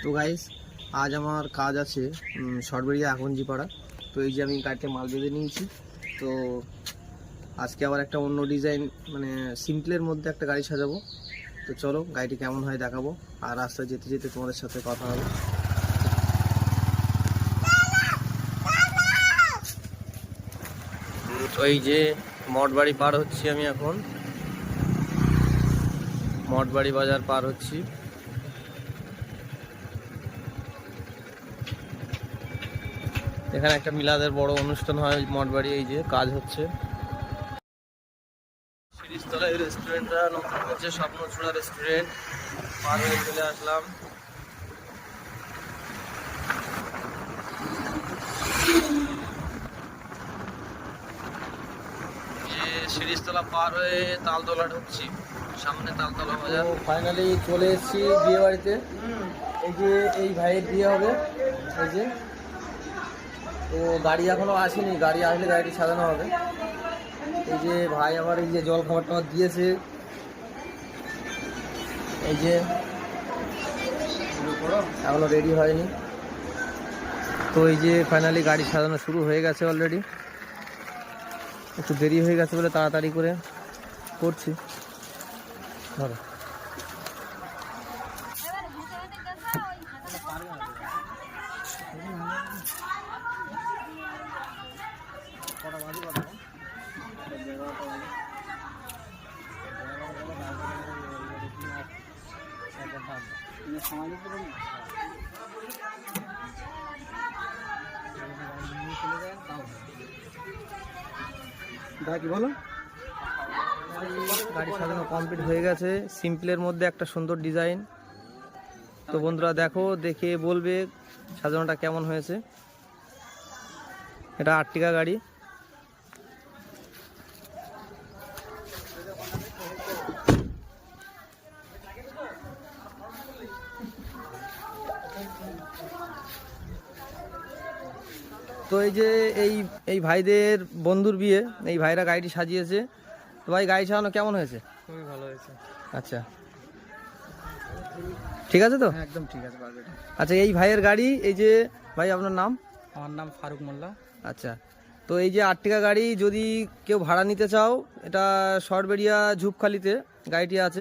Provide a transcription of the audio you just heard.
তো গাইস, আজ আমার কাজ আছে সরবেরিয়া আকঞ্জিপাড়া। তো এই যে আমি গাড়িতে মাল বেঁধে নিয়েছি। তো আজকে আবার একটা অন্য ডিজাইন, মানে সিম্পলের মধ্যে একটা গাড়ি সাজাবো। তো চলো গাড়িটি কেমন হয় দেখাবো, আর রাস্তায় যেতে যেতে তোমাদের সাথে কথা হবে। তো এই যে মঠবাড়ি পার হচ্ছি আমি এখন, মঠবাড়ি বাজার পার হচ্ছি। এখানে একটা মিলাদের বড় অনুষ্ঠান হয় মঠবাড়ি, এই যে কাজ হচ্ছে। শিরিষতলায় রেস্টুরেন্টটা নতুন হচ্ছে, স্বপ্নচূড়া রেস্টুরেন্ট। পার হয়ে চলে আসলাম। শিরিষতলা পার হয়ে তালতলা ঢুকছি, সামনে তালতলা বাজার। ফাইনালি চলে এসেছি বিয়ে বাড়িতে। এই যে এই ভাইয়ের বিয়ে হবে, এই যে। তো গাড়ি এখনো আসেনি, গাড়ি আসলে গাড়িটি সাজানো হবে। এই যে ভাই আমার এই যে জল খাবার টাবার দিয়েছে, এই যে এখনো রেডি হয়নি। তো এই যে ফাইনালি গাড়ি সাজানো শুরু হয়ে গেছে অলরেডি। একটু দেরি হয়ে গেছে বলে তাড়াতাড়ি করে করছি। ধরো কি বলো, গাড়ি সাজানো কমপ্লিট হয়ে গেছে। সিম্পলের মধ্যে একটা সুন্দর ডিজাইন। তো বন্ধুরা দেখো, দেখে বলবে সাজানোটা কেমন হয়েছে। এটা আর্টিকা গাড়ি। তো এই যে এই ভাইদের বন্ধুর বিয়ে, এই ভাইরা গাড়িটি সাজিয়েছে। তো ভাই, গাড়ি সাজানো কেমন হয়েছে? খুবই ভালো হয়েছে। আচ্ছা, ঠিক আছে তো? একদম ঠিক আছে, পারবে। আচ্ছা, এই ভাইয়ের গাড়ি। এই যে ভাই, আপনার নাম? আমার নাম ফারুক মোল্লা। আচ্ছা, তো এই যে আর্টিকা গাড়ি যদি কেউ ভাড়া নিতে চাও, এটা সরবেরিয়া ঝুপখালিতে গাড়িটি আছে।